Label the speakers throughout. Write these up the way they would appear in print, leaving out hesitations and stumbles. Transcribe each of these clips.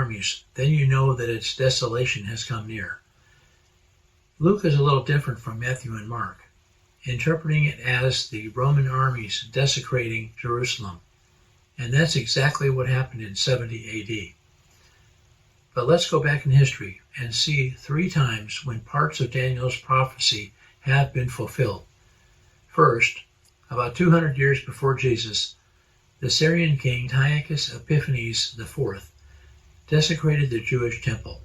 Speaker 1: armies, then you know that its desolation has come near. Luke is a little different from Matthew and Mark, interpreting it as the Roman armies desecrating Jerusalem. And that's exactly what happened in 70 AD. But let's go back in history and see 3 times when parts of Daniel's prophecy have been fulfilled. First, about 200 years before Jesus, the Syrian king Antiochus Epiphanes IV desecrated the Jewish temple.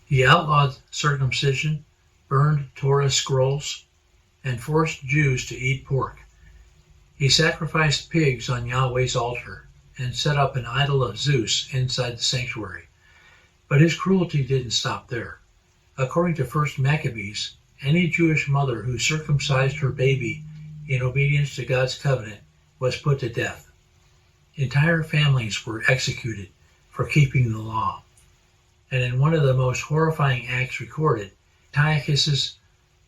Speaker 1: He outlawed circumcision, burned Torah scrolls, and forced Jews to eat pork. He sacrificed pigs on Yahweh's altar and set up an idol of Zeus inside the sanctuary. But his cruelty didn't stop there. According to 1 Maccabees, any Jewish mother who circumcised her baby in obedience to God's covenant was put to death. Entire families were executed for keeping the law. And in one of the most horrifying acts recorded, Antiochus's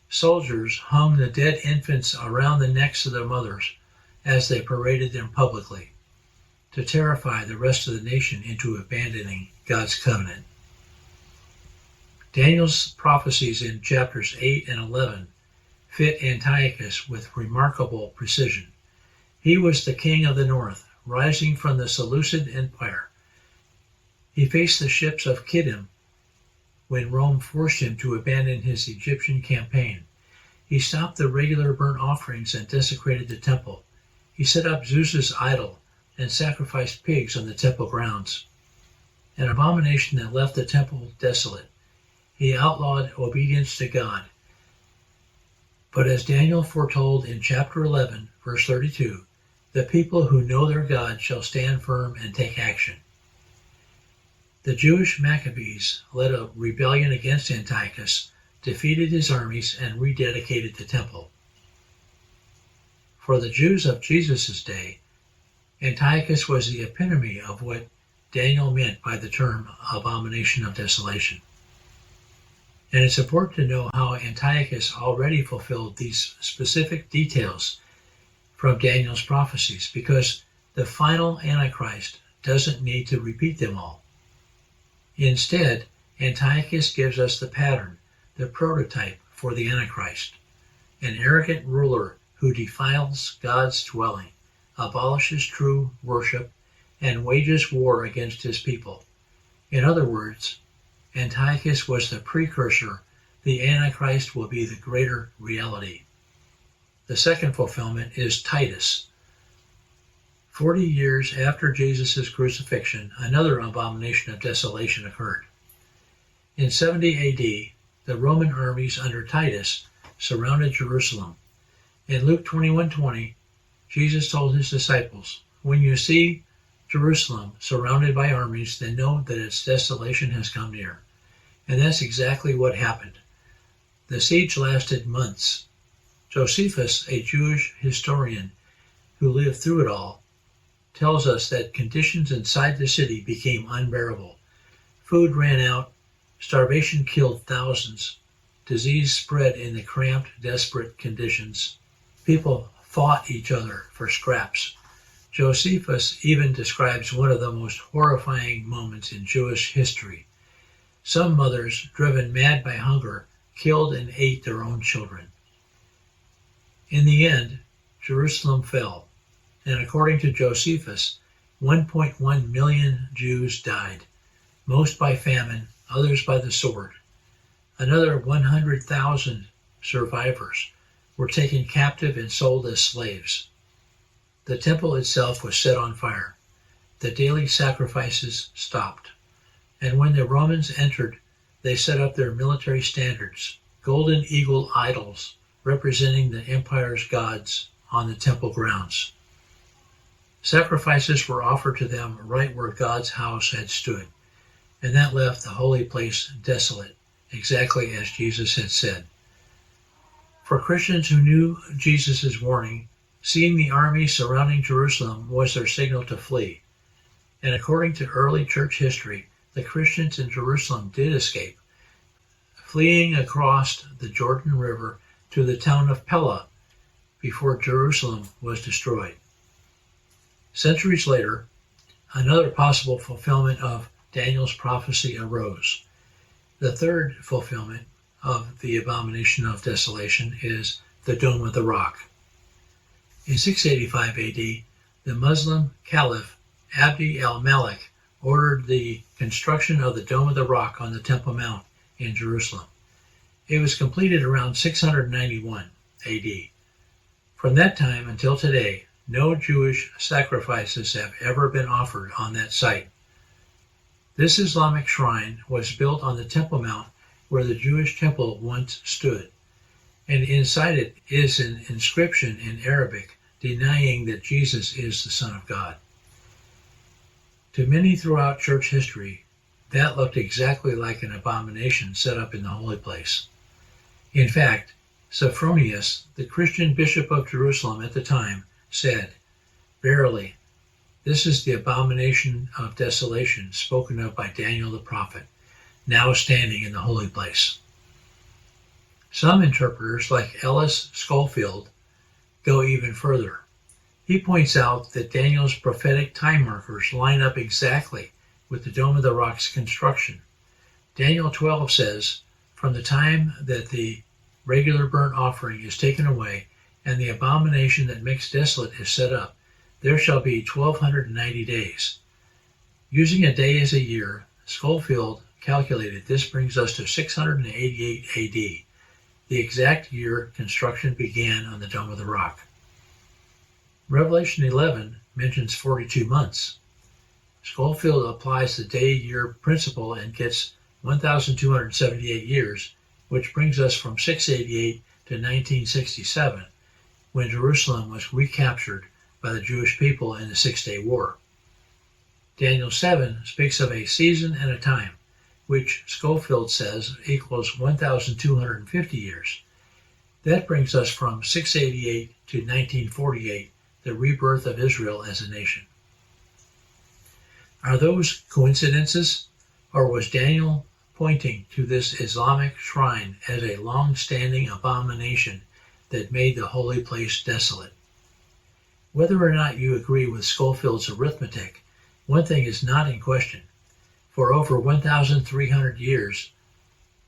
Speaker 1: soldiers hung the dead infants around the necks of their mothers as they paraded them publicly, to terrify the rest of the nation into abandoning God's covenant. Daniel's prophecies in chapters 8 and 11 fit Antiochus with remarkable precision. He was the king of the north, rising from the Seleucid Empire. He faced the ships of Kittim when Rome forced him to abandon his Egyptian campaign. He stopped the regular burnt offerings and desecrated the temple. He set up Zeus's idol and sacrificed pigs on the temple grounds, an abomination that left the temple desolate. He outlawed obedience to God. But as Daniel foretold in chapter 11, verse 32, the people who know their God shall stand firm and take action. The Jewish Maccabees led a rebellion against Antiochus, defeated his armies, and rededicated the temple. For the Jews of Jesus' day, Antiochus was the epitome of what Daniel meant by the term abomination of desolation. And it's important to know how Antiochus already fulfilled these specific details from Daniel's prophecies, because the final Antichrist doesn't need to repeat them all. Instead, Antiochus gives us the pattern, the prototype for the Antichrist, an arrogant ruler who defiles God's dwelling, abolishes true worship, and wages war against his people. In other words, Antiochus was the precursor. The Antichrist will be the greater reality. The second fulfillment is Titus. 40 years after Jesus' crucifixion, another abomination of desolation occurred. In 70 AD, the Roman armies under Titus surrounded Jerusalem. In Luke 21:20, Jesus told his disciples, "When you see Jerusalem surrounded by armies, then know that its desolation has come near." And that's exactly what happened. The siege lasted months. Josephus, a Jewish historian who lived through it all, tells us that conditions inside the city became unbearable. Food ran out, starvation killed thousands, disease spread in the cramped, desperate conditions. People fought each other for scraps. Josephus even describes one of the most horrifying moments in Jewish history. Some mothers, driven mad by hunger, killed and ate their own children. In the end, Jerusalem fell, and according to Josephus, 1.1 million Jews died, most by famine, others by the sword. Another 100,000 survivors were taken captive and sold as slaves. The temple itself was set on fire. The daily sacrifices stopped. And when the Romans entered, they set up their military standards, golden eagle idols representing the empire's gods, on the temple grounds. Sacrifices were offered to them right where God's house had stood, and that left the holy place desolate, exactly as Jesus had said. For Christians who knew Jesus' warning, seeing the army surrounding Jerusalem was their signal to flee. And according to early church history, the Christians in Jerusalem did escape, fleeing across the Jordan River to the town of Pella before Jerusalem was destroyed. Centuries later, Another possible fulfillment of Daniel's prophecy arose. The third fulfillment of the abomination of desolation is the Dome of the Rock. In 685 AD, the Muslim Caliph Abd al-Malik ordered the construction of the Dome of the Rock on the Temple Mount in Jerusalem. It was completed around 691 AD. From that time until today, no Jewish sacrifices have ever been offered on that site. This Islamic shrine was built on the Temple Mount where the Jewish temple once stood, and inside it is an inscription in Arabic denying that Jesus is the Son of God. To many throughout church history, that looked exactly like an abomination set up in the holy place. In fact, Sophronius, the Christian bishop of Jerusalem at the time, said, "Verily, this is the abomination of desolation spoken of by Daniel the prophet, now standing in the holy place." Some interpreters, like Ellis Schofield, go even further. He points out that Daniel's prophetic time markers line up exactly with the Dome of the Rock's construction. Daniel 12 says, "From the time that the regular burnt offering is taken away, and the abomination that makes desolate is set up, there shall be 1290 days. Using a day as a year, Schofield calculated this brings us to 688 AD, the exact year construction began on the Dome of the Rock. Revelation 11 mentions 42 months. Schofield applies the day-year principle and gets 1,278 years, which brings us from 688 to 1967, when Jerusalem was recaptured by the Jewish people in the Six-Day War. Daniel 7 speaks of a season and a time, which Schofield says equals 1,250 years. That brings us from 688 to 1948, the rebirth of Israel as a nation. Are those coincidences, or was Daniel pointing to this Islamic shrine as a long-standing abomination that made the holy place desolate? Whether or not you agree with Schofield's arithmetic, one thing is not in question. For over 1,300 years,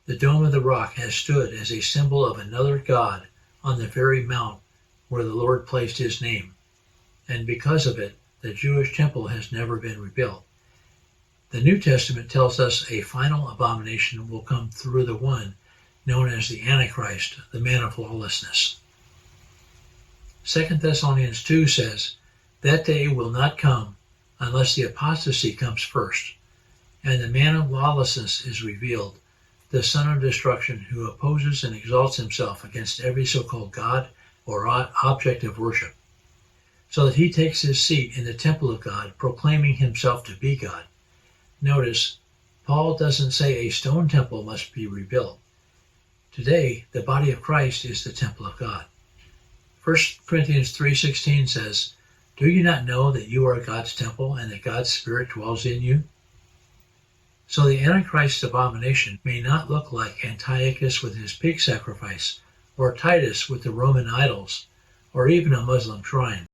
Speaker 1: the Dome of the Rock has stood as a symbol of another God on the very mount where the Lord placed his name, and because of it, the Jewish temple has never been rebuilt. The New Testament tells us a final abomination will come through the one known as the Antichrist, the man of lawlessness. 2 Thessalonians 2 says, "That day will not come unless the apostasy comes first, and the man of lawlessness is revealed, the son of destruction, who opposes and exalts himself against every so-called God or object of worship, so that he takes his seat in the temple of God, proclaiming himself to be God." Notice, Paul doesn't say a stone temple must be rebuilt. Today, the body of Christ is the temple of God. 1 Corinthians 3:16 says, "Do you not know that you are God's temple and that God's Spirit dwells in you?" So the Antichrist abomination may not look like Antiochus with his pig sacrifice, or Titus with the Roman idols, or even a Muslim shrine.